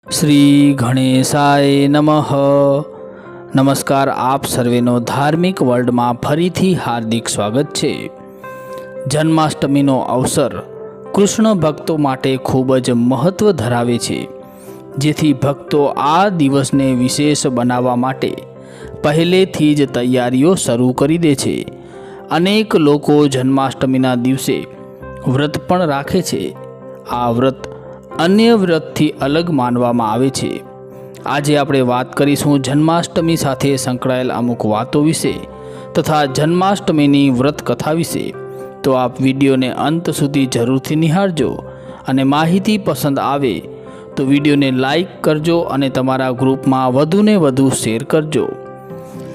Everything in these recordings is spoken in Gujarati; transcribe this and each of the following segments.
શ્રી ગણેશાય નમઃ। નમસ્કાર, આપ સર્વેનો ધાર્મિક વર્લ્ડમાં ફરીથી હાર્દિક સ્વાગત છે। જન્માષ્ટમીનો અવસર કૃષ્ણ ભક્તો માટે ખૂબ જ મહત્વ ધરાવે છે, જેથી ભક્તો આ દિવસને વિશેષ બનાવવા માટે પહેલેથી જ તૈયારીઓ શરૂ કરી દે છે। અનેક લોકો જન્માષ્ટમીના દિવસે વ્રત પણ રાખે છે। આ વ્રત અન્ય વ્રતથી અલગ માનવામાં આવે છે। આજે આપણે વાત કરીશું જન્માષ્ટમી સાથે સંકળાયેલ અમુક વાતો વિશે તથા જન્માષ્ટમીની વ્રત કથા વિશે। તો આપ વિડીયોને અંત સુધી જરૂરથી નિહાળજો અને માહિતી પસંદ આવે તો વિડીયોને લાઈક કરજો અને તમારા ગ્રુપમાં વધુને વધુ શેર કરજો।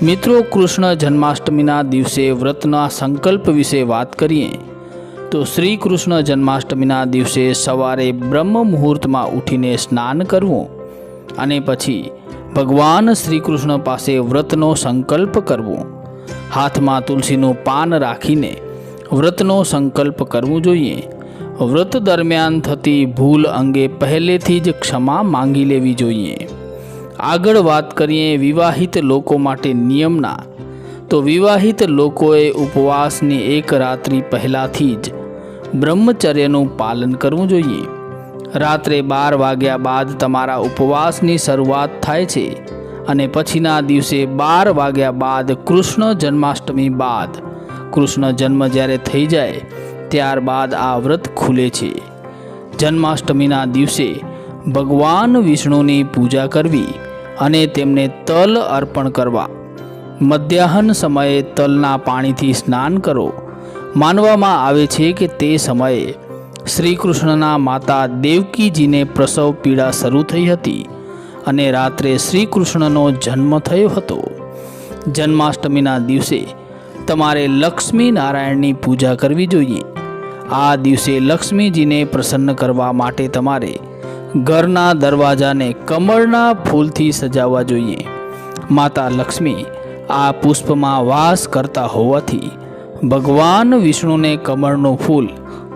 મિત્રો, કૃષ્ણ જન્માષ્ટમીના દિવસે વ્રતના સંકલ્પ વિશે વાત કરીએ તો શ્રી કૃષ્ણ જન્માષ્ટમીના દિવસે સવારે બ્રહ્મ મુહૂર્તમાં ઉઠીને સ્નાન કરવું અને પછી ભગવાન શ્રી કૃષ્ણ પાસે વ્રતનો સંકલ્પ કરવો। હાથમાં તુલસીનું પાન રાખીને વ્રતનો સંકલ્પ કરવું જોઈએ। વ્રત દરમિયાન થતી ભૂલ અંગે પહેલેથી જ ક્ષમા માંગી લેવી જોઈએ। આગળ વાત કરીએ વિવાહિત લોકો માટે નિયમના, તો વિવાહિત લોકોએ ઉપવાસની એક રાત્રિ પહેલાંથી જ બ્રહ્મચર્યનું પાલન કરવું જોઈએ। રાત્રે 12 વાગ્યા બાદ તમારા ઉપવાસની શરૂઆત થાય છે અને પછીના દિવસે 12 વાગ્યા બાદ કૃષ્ણ જન્માષ્ટમી બાદ કૃષ્ણ જન્મ જ્યારે થઈ જાય ત્યારબાદ આ વ્રત ખુલે છે। જન્માષ્ટમીના દિવસે ભગવાન વિષ્ણુની પૂજા કરવી અને તેમને તલ અર્પણ કરવા। મધ્યાહન સમયે તલના પાણીથી સ્નાન કરો। માનવામાં આવે છે કે તે સમયે શ્રી કૃષ્ણના માતા દેવકીજીને પ્રસવ પીડા શરૂ થઈ હતી અને રાત્રે શ્રી કૃષ્ણનો જન્મ થયો હતો। જન્માષ્ટમીના દિવસે તમારે લક્ષ્મી નારાયણની પૂજા કરવી જોઈએ। આ દિવસે લક્ષ્મીજીને પ્રસન્ન કરવા માટે તમારે ઘરના દરવાજાને કમળના ફૂલથી સજાવવા જોઈએ। માતા લક્ષ્મી આ પુષ્પમાં વાસ કરતા હોવાથી ભગવાન વિષ્ણુને કમળનું ફૂલ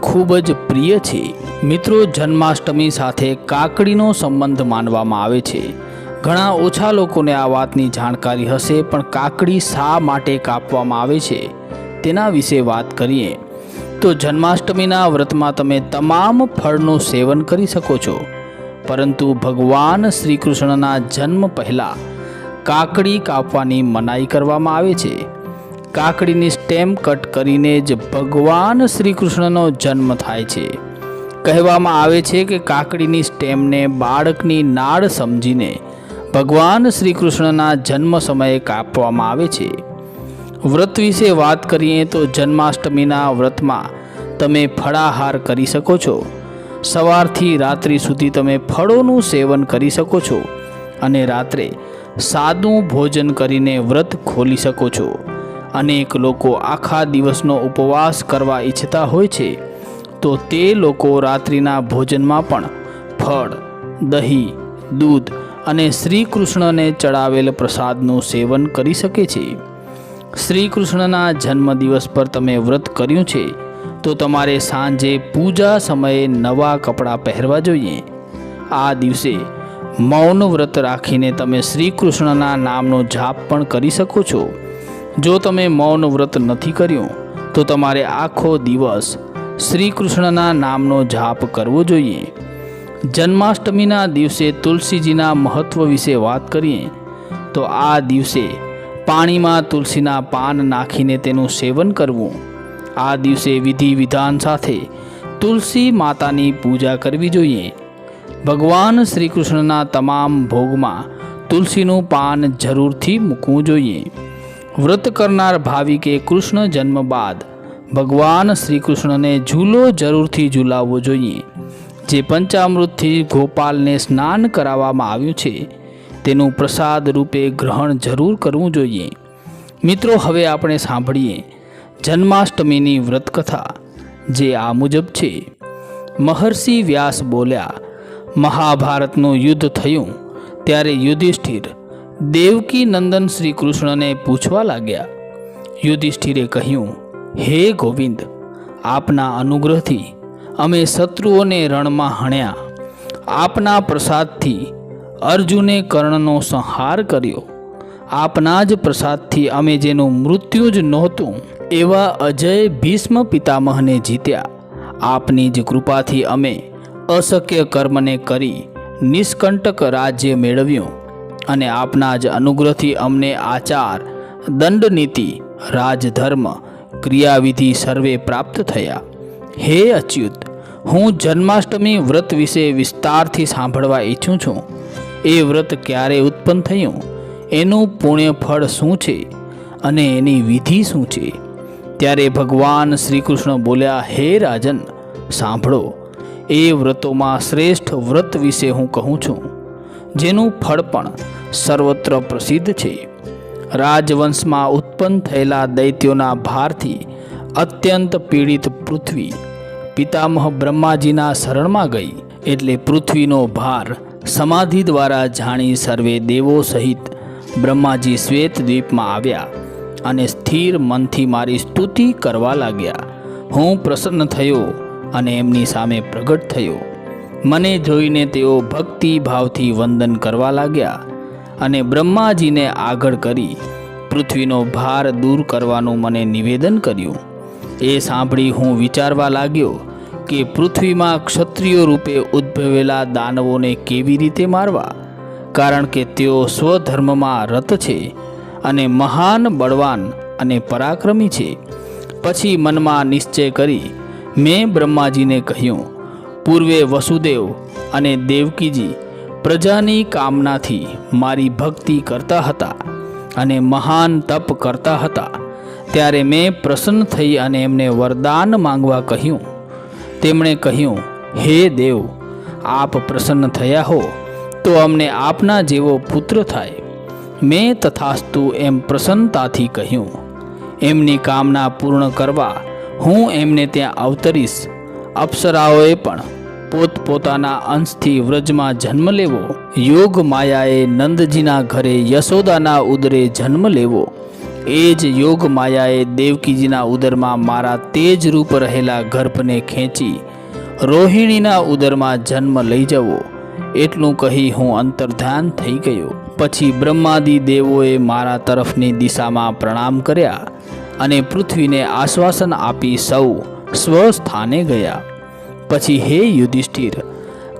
ખૂબ જ પ્રિય છે। મિત્રો, જન્માષ્ટમી સાથે કાકડીનો સંબંધ માનવામાં આવે છે। ઘણા ઓછા લોકોને આ વાતની જાણકારી હશે, પણ કાકડી શા માટે કાપવામાં આવે છે તેના વિશે વાત કરીએ તો જન્માષ્ટમીના વ્રતમાં તમે તમામ ફળનું સેવન કરી શકો છો, પરંતુ ભગવાન શ્રી કૃષ્ણના જન્મ પહેલાં કાકડી કાપવાની મનાઈ કરવામાં આવે છે। કાકડીની સ્ટેમ કટ કરીને જ ભગવાન શ્રી કૃષ્ણનો જન્મ થાય છે। કહેવામાં આવે છે કે કાકડીની સ્ટેમને બાળકની નાળ સમજીને ભગવાન શ્રી કૃષ્ણના જન્મ સમયે કાપવામાં આવે છે। વ્રત વિશે વાત કરીએ તો જન્માષ્ટમીના વ્રતમાં તમે ફળાહાર કરી શકો છો। સવારથી રાત્રિ સુધી તમે ફળોનું સેવન કરી શકો છો અને રાત્રે સાદું ભોજન કરીને વ્રત ખોલી શકો છો। અનેક લોકો આખા દિવસનો ઉપવાસ કરવા ઈચ્છતા હોય છે, તો તે લોકો રાત્રિના ભોજનમાં પણ ફળ, દહીં, દૂધ અને શ્રી કૃષ્ણને ચડાવેલ પ્રસાદનું સેવન કરી શકે છે। શ્રી કૃષ્ણના જન્મદિવસ પર તમે વ્રત કર્યું છે તો તમારે સાંજે પૂજા સમયે નવા કપડાં પહેરવા જોઈએ। આ દિવસે મૌન વ્રત રાખીને તમે શ્રી કૃષ્ણના નામનો જાપ પણ કરી શકો છો। જો તમે મૌન વ્રત નથી કર્યું તો તમારે આખો દિવસ શ્રી કૃષ્ણના નામનો જાપ કરવો જોઈએ। જન્માષ્ટમીના દિવસે તુલસીજીના મહત્વ વિશે વાત કરીએ તો આ દિવસે પાણીમાં તુલસીના પાન નાખીને તેનું સેવન કરવું। આ દિવસે વિધિ વિધાન સાથે તુલસી માતાની પૂજા કરવી જોઈએ। ભગવાન શ્રી કૃષ્ણના તમામ ભોગમાં તુલસીનું પાન જરૂરથી મૂકવું જોઈએ। વ્રત કરનાર ભાવિકે કૃષ્ણ જન્મ બાદ ભગવાન શ્રી કૃષ્ણને ઝૂલો જરૂરથી ઝૂલાવવો જોઈએ। જે પંચામૃતથી ગોપાલને સ્નાન કરાવવામાં આવ્યું છે તેનું પ્રસાદ રૂપે ગ્રહણ જરૂર કરવું જોઈએ। મિત્રો, હવે આપણે સાંભળીએ જન્માષ્ટમીની વ્રત કથા, જે આ મુજબ છે। મહર્ષિ વ્યાસ બોલ્યા, મહાભારતનું યુદ્ધ થયું ત્યારે યુધિષ્ઠિર દેવકી નંદન શ્રી કૃષ્ણને પૂછવા લાગ્યા। યુધિષ્ઠિરે કહ્યું, હે ગોવિંદ, આપના અનુગ્રહથી અમે શત્રુઓને રણમાં હણ્યા। આપના પ્રસાદથી અર્જુને કર્ણનો સંહાર કર્યો. આપના જ પ્રસાદથી અમે જેનું મૃત્યુ જ નહોતું એવા અજય ભીષ્મ પિતામહને જીત્યા. આપની જ કૃપાથી અમે અશક્ય કર્મને કરી નિષ્કંટક રાજ્ય મેળવ્યું અને આપના જ અનુગ્રહથી અમને આચાર, દંડનીતિ, રાજધર્મ, ક્રિયાવિધિ સર્વે પ્રાપ્ત થયા. હે અચ્યુત, હું જન્માષ્ટમી વ્રત વિશે વિસ્તારથી સાંભળવા ઈચ્છું છું. એ વ્રત ક્યારે ઉત્પન્ન થયું, એનું પુણ્ય ફળ શું છે અને એની વિધિ શું છે? ત્યારે ભગવાન શ્રી કૃષ્ણ બોલ્યા, હે રાજન, સાંભળો. એ વ્રતોમાં શ્રેષ્ઠ વ્રત વિશે હું કહું છું, જેનું ફળ પણ સર્વત્ર પ્રસિદ્ધ છે. રાજવંશમાં ઉત્પન્ન થયેલા દૈત્યોના ભારથી અત્યંત પીડિત પૃથ્વી પિતામહ બ્રહ્માજીના શરણમાં ગઈ. એટલે પૃથ્વીનો ભાર સમાધિ દ્વારા જાણી સર્વે દેવો સહિત બ્રહ્માજી શ્વેત દ્વીપમાં આવ્યા અને સ્થિર મનથી મારી સ્તુતિ કરવા લાગ્યા. હું પ્રસન્ન થયો અને એમની સામે પ્રગટ થયો. મને જોઈને તેઓ ભક્તિ ભાવથી વંદન કરવા લાગ્યા અને બ્રહ્માજીને આગળ કરી પૃથ્વીનો ભાર દૂર કરવાનું મને નિવેદન કર્યું. એ સાંભળી હું વિચારવા લાગ્યો કે પૃથ્વીમાં ક્ષત્રિયો રૂપે ઉદ્ભવેલા દાનવોને કેવી રીતે મારવા, કારણ કે તેઓ સ્વધર્મમાં રત છે અને મહાન બળવાન અને પરાક્રમી છે. પછી મનમાં નિશ્ચય કરી મેં બ્રહ્માજીને કહ્યું, પૂર્વે વસુદેવ અને દેવકીજી પ્રજાની કામનાથી મારી ભક્તિ કરતા હતા અને મહાન તપ કરતા હતા. ત્યારે મેં પ્રસન્ન થઈ અને એમને વરદાન માંગવા કહ્યું. તેમણે કહ્યું, હે દેવ, આપ પ્રસન્ન થયા હો તો અમને આપના જેવો પુત્ર થાય. મેં તથાસ્તુ એમ પ્રસન્નતાથી કહ્યું. એમની કામના પૂર્ણ કરવા હું એમને ત્યાં અવતરીશ. અપ્સરાઓએ પણ પોતપોતાના અંશથી વ્રજમાં જન્મ લેવો, યોગ માયાએ નંદજીના ઘરે યશોદાના ઉદરે જન્મ લેવો, એ જ યોગ માયાએ દેવકીજીના ઉદરમાં મારા તેજ રૂપ રહેલા ગર્ભને ખેંચી રોહિણીના ઉદરમાં જન્મ લઈ જવો. એટલું કહી હું અંતર્ધ્યાન થઈ ગયો. પછી બ્રહ્માદિ દેવોએ મારા તરફની દિશામાં પ્રણામ કર્યા અને પૃથ્વીને આશ્વાસન આપી સૌ સ્વસ્થાને ગયા. પછી હે યુધિષ્ઠિર,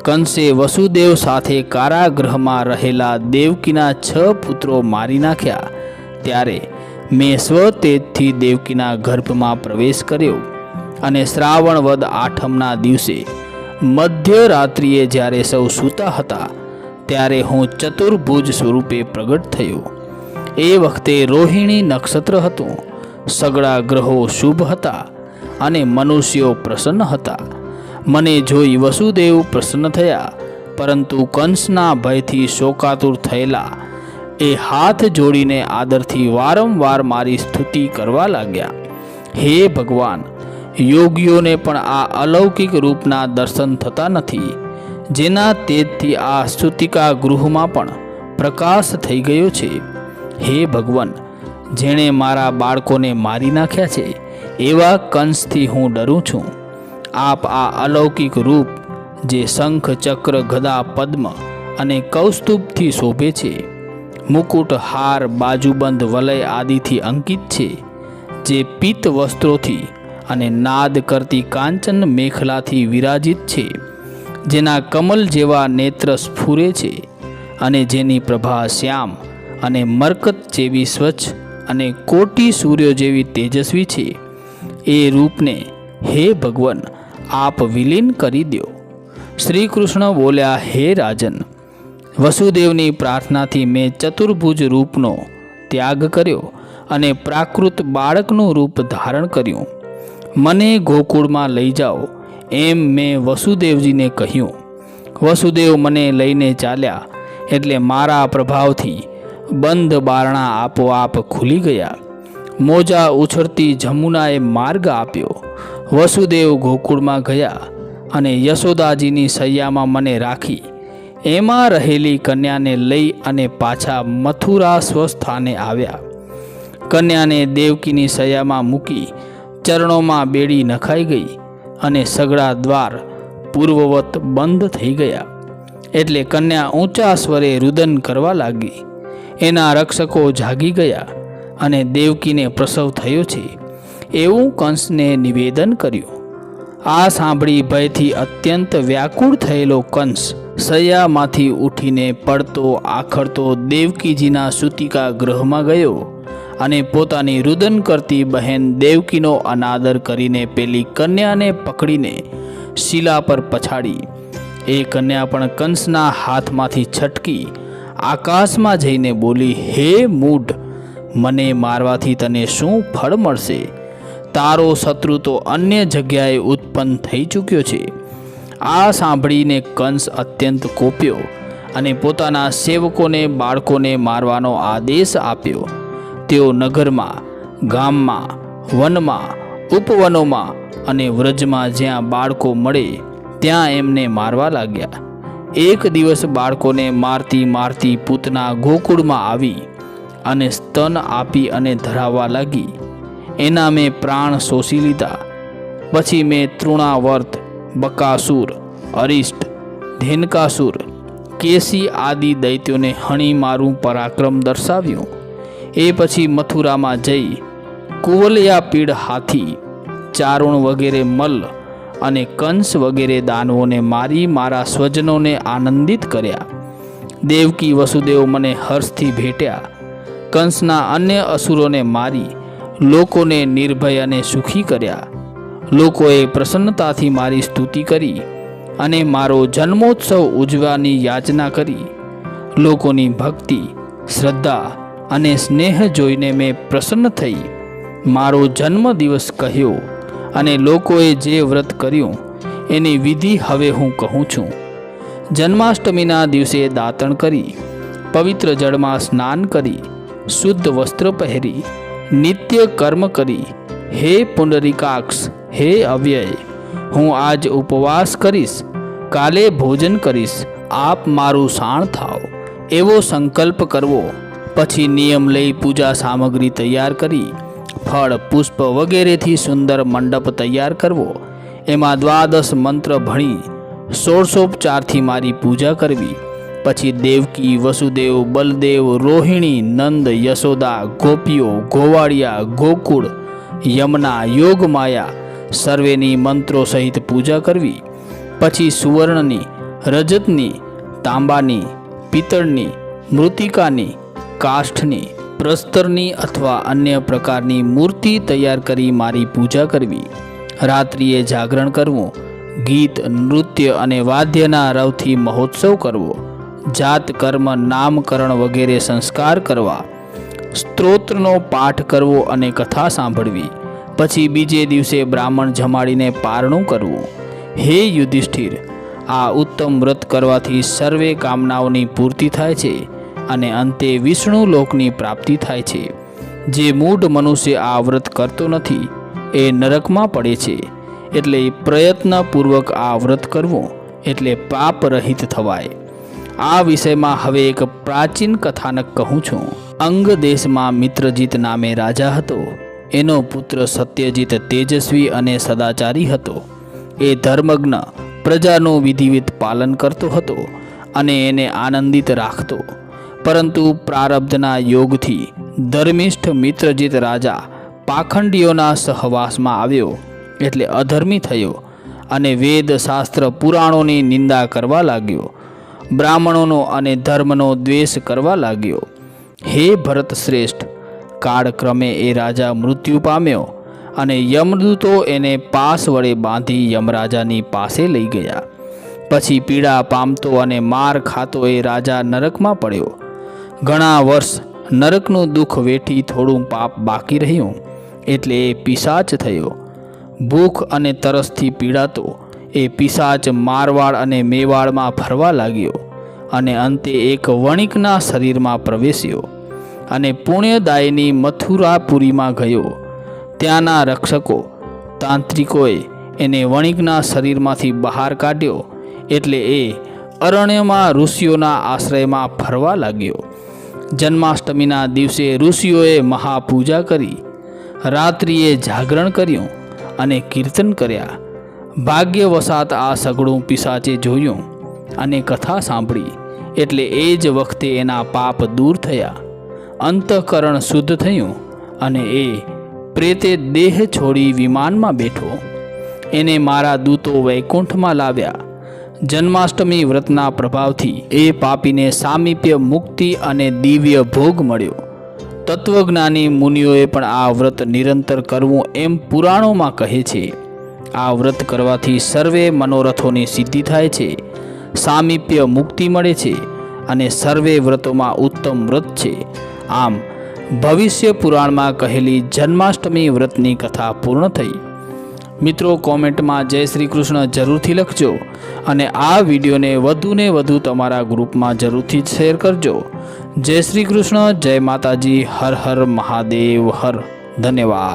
કંસે વસુદેવ સાથે કારાગૃહમાં રહેલા દેવકીના 6 પુત્રો મારી નાખ્યા. ત્યારે મેં સ્વતેજથી દેવકીના ગર્ભમાં પ્રવેશ કર્યો અને શ્રાવણ વદ આઠમના દિવસે મધ્યરાત્રિએ જ્યારે સૌ સૂતા હતા ત્યારે હું ચતુર્ભુજ સ્વરૂપે પ્રગટ થયો. એ વખતે રોહિણી નક્ષત્ર હતું. સગળા ગ્રહો શુભ હતા અને મનુષ્યો પ્રસન્ન હતા. મને જોઈ વસુદેવ પ્રસન્ન થયા, પરંતુ કંસના ભયથી શોકાતુર થયેલા એ હાથ જોડીને આદરથી વારંવાર મારી સ્તુતિ કરવા લાગ્યા. હે ભગવાન, યોગીઓને પણ આ અલૌકિક રૂપના દર્શન થતા નથી, જેના તેજથી આ સ્તુતિકા ગૃહમાં પણ પ્રકાશ થઈ ગયો છે. હે ભગવાન, જેણે મારા બાળકોને મારી નાખ્યા છે એવા કંસથી હું ડરું છું. આપ આ અલૌકિક રૂપ જે શંખ, ચક્ર, ગદા, પદ્મ અને કૌસ્તુભથી શોભે છે, મુકુટ, હાર, બાજુબંધ, વલય આદિથી અંકિત છે, જે પીત વસ્ત્રોથી અને નાદ કરતી કાંચન મેખલાથી વિરાજિત છે, જેના કમલ જેવા નેત્ર સ્ફુરે છે અને જેની પ્રભા શ્યામ અને મરકત જેવી સ્વચ્છ અને કોટી સૂર્યો જેવી તેજસ્વી છે, એ રૂપને હે ભગવાન આપ વિલીન કરી દો. શ્રી કૃષ્ણ બોલ્યા, હે રાજન, વસુદેવની પ્રાર્થનાથી મેં ચતુર્ભુજ રૂપનો ત્યાગ કર્યો અને પ્રાકૃત બાળકનું રૂપ ધારણ કર્યું. મને ગોકુળમાં લઈ જાઓ એમ મેં વસુદેવજીને કહ્યું. વસુદેવ મને લઈને ચાલ્યા એટલે મારા પ્રભાવથી બંધ બારણા આપોઆપ ખુલી ગયા. મોજા ઉછળતી જમુનાએ માર્ગ આપ્યો. વસુદેવ ગોકુળમાં ગયા અને યશોદાજીની સૈયામાં મને રાખી એમાં રહેલી કન્યાને લઈ અને પાછા મથુરા સ્વસ્થાને આવ્યા. કન્યાને દેવકીની સૈયામાં મૂકી ચરણોમાં બેડી નખાઈ ગઈ અને સગળા દ્વાર પૂર્વવત બંધ થઈ ગયા. એટલે કન્યા ઊંચા સ્વરે રુદન કરવા લાગી. એના રક્ષકો જાગી ગયા અને દેવકીને પ્રસવ થયો છે એવું કંસને નિવેદન કર્યું. આ સાંભળી ભયથી અત્યંત વ્યાકુળ થયેલો કંસ શૈયામાંથી ઉઠીને પડતો આખડતો દેવકીજીના સૂતિકા ગૃહમાં ગયો અને પોતાની રુદન કરતી બહેન દેવકીનો અનાદર કરીને પેલી કન્યાને પકડીને શિલા પર પછાડી. એ કન્યા પણ કંસના હાથમાંથી છટકી આકાશમાં જઈને બોલી, હે મૂઢ, મને મારવાથી તને શું ફળ મળશે? તારો શત્રુ તો અન્ય જગ્યાએ ઉત્પન્ન થઈ ચૂક્યો છે. આ સાંભળીને કંસ અત્યંત કોપ્યો અને પોતાના સેવકોને બાળકોને મારવાનો આદેશ આપ્યો. તેઓ નગરમાં, ગામમાં, વનમાં, ઉપવનોમાં અને વ્રજમાં જ્યાં બાળકો મળે ત્યાં એમને મારવા લાગ્યા. એક દિવસ બાળકોને મારતી મારતી પૂતના ગોકુળમાં આવી અને સ્તન આપી અને ધરાવવા લાગી. એના મેં પ્રાણ શોષી લીધા. પછી મેં તૃણાવર્ત, બકાસુર, અરિષ્ટ, ધેનકાસુર, કેસી આદિ દૈત્યોને હણી મારું પરાક્રમ દર્શાવ્યું. એ પછી મથુરામાં જઈ કુવલયાપીડ હાથી, ચારુણ વગેરે મલ્લ અને કંસ વગેરે દાનવોને મારી મારા સ્વજનોને આનંદિત કર્યા. દેવકી વસુદેવ મને હર્ષથી ભેટ્યા. કંસના અન્ય અસુરોને મારી લોકોને નિર્ભય અને સુખી કર્યા. લોકોએ પ્રસન્નતાથી મારી સ્તુતિ કરી અને મારો જન્મોત્સવ ઉજવવાની યાચના કરી. લોકોની ભક્તિ, શ્રદ્ધા અને સ્નેહ જોઈને મેં પ્રસન્ન થઈ મારો જન્મદિવસ કહ્યો અને લોકોએ જે વ્રત કર્યું એની વિધિ હવે હું કહું છું. જન્માષ્ટમીના દિવસે દાતણ કરી, પવિત્ર જળમાં સ્નાન કરી, શુદ્ધ વસ્ત્ર પહેરી, નિત્ય કર્મ કરી, હે પુંડરીકાક્ષ, હે અવ્યય, હું આજ ઉપવાસ કરીશ, કાલે ભોજન કરીશ, આપ મારું શાણ થાવ એવો સંકલ્પ કરવો. પછી નિયમ લઈ પૂજા સામગ્રી તૈયાર કરી, ફળ, પુષ્પ વગેરેથી સુંદર મંડપ તૈયાર કરવો. એમાં 12 મંત્ર ભણી 16 મારી પૂજા કરવી. પછી દેવકી, વસુદેવ, બલદેવ, રોહિણી, નંદ, યશોદા, ગોપીઓ, ગોવાળિયા, ગોકુળ, યમુના, યોગમાયા સર્વેની મંત્રો સહિત પૂજા કરવી. પછી સુવર્ણની, રજતની, તાંબાની, પિત્તળની, મૃતિકાની, કાષ્ઠની, પ્રસ્તરની અથવા અન્ય પ્રકારની મૂર્તિ તૈયાર કરી મારી પૂજા કરવી. રાત્રિએ જાગરણ કરવું. ગીત, નૃત્ય અને વાદ્યના રવથી મહોત્સવ કરવો. જાત કર્મ, નામકરણ વગેરે સંસ્કાર કરવા. સ્ત્રોત્રનો પાઠ કરવો અને કથા સાંભળવી. પછી બીજે દિવસે બ્રાહ્મણ જમાડીને પારણું કરવું. હે યુધિષ્ઠિર, આ ઉત્તમ વ્રત કરવાથી સર્વે કામનાઓની પૂર્તિ થાય છે અને અંતે વિષ્ણુ લોકની પ્રાપ્તિ થાય છે. જે મૂઢ મનુષ્ય આ વ્રત કરતો નથી એ નરકમાં પડે છે. એટલે પ્રયત્નપૂર્વક આ વ્રત કરવું એટલે પાપ રહિત થવાય. આ વિષયમાં હવે એક પ્રાચીન કથાનક કહું છું. અંગ દેશમાં મિત્રજીત નામે રાજા હતો. એનો પુત્ર સત્યજીત તેજસ્વી અને સદાચારી હતો. એ ધર્મજ્ઞ, પ્રજાનું વિધિવિત પાલન કરતો હતો અને એને આનંદિત રાખતો. પરંતુ પ્રારબ્ધના યોગથી ધર્મિષ્ઠ મિત્રજીત રાજા પાખંડીઓના સહવાસમાં આવ્યો એટલે અધર્મી થયો અને વેદ, શાસ્ત્ર, પુરાણોની નિંદા કરવા લાગ્યો. બ્રાહ્મણોનો અને ધર્મનો દ્વેષ કરવા લાગ્યો. હે ભરત શ્રેષ્ઠ, કાળક્રમે એ રાજા મૃત્યુ પામ્યો અને યમદૂતો એને પાસ વડે બાંધી યમરાજાની પાસે લઈ ગયા. પછી પીડા પામતો અને માર ખાતો એ રાજા નરકમાં પડ્યો. ઘણા વર્ષ નરકનું દુઃખ વેઠી થોડું પાપ બાકી રહ્યું એટલે એ પિશાચ થયો. ભૂખ અને તરસથી પીડાતો એ પિશાચ મારવાડ અને મેવાડમાં ફરવા લાગ્યો અને અંતે એક વણિકના શરીરમાં પ્રવેશ્યો અને પુણ્યદાયની મથુરાપુરીમાં ગયો. ત્યાંના રક્ષકો, તાંત્રિકોએ એને વણિકના શરીરમાંથી બહાર કાઢ્યો એટલે એ અરણ્યમાં ઋષિઓના આશ્રયમાં ફરવા લાગ્યો. જન્માષ્ટમીના દિવસે ઋષિઓએ મહાપૂજા કરી, રાત્રિએ જાગરણ કર્યું અને કીર્તન કર્યા. ભાગ્યવશાત આ સગળું પિશાચે જોયું અને કથા સાંભળી એટલે એ જ વખતે એના પાપ દૂર થયા, અંતઃકરણ શુદ્ધ થયું અને એ પ્રેતે દેહ છોડી વિમાનમાં બેઠો. એને મારા દૂતો વૈકુંઠમાં લાવ્યા. જન્માષ્ટમી વ્રતના પ્રભાવથી એ પાપીને સામીપ્ય, મુક્તિ અને દિવ્ય ભોગ મળ્યો. તત્વજ્ઞાની મુનિઓએ પણ આ વ્રત નિરંતર કરવું એમ પુરાણોમાં કહે છે. આ વ્રત કરવાથી સર્વે મનોરથોની સિદ્ધિ થાય છે, સામીપ્ય મુક્તિ મળે છે અને સર્વે વ્રતોમાં ઉત્તમ વ્રત છે. આમ ભવિષ્ય પુરાણમાં કહેલી જન્માષ્ટમી વ્રતની કથા પૂર્ણ થઈ. મિત્રો, કોમેન્ટમાં જય શ્રી કૃષ્ણ જરૂરથી લખજો અને આ વિડીયોને વધુને વધુ તમારા ગ્રુપમાં જરૂરથી શેર કરજો. જય શ્રી કૃષ્ણ, જય માતાજી, હર હર મહાદેવ હર. ધન્યવાદ.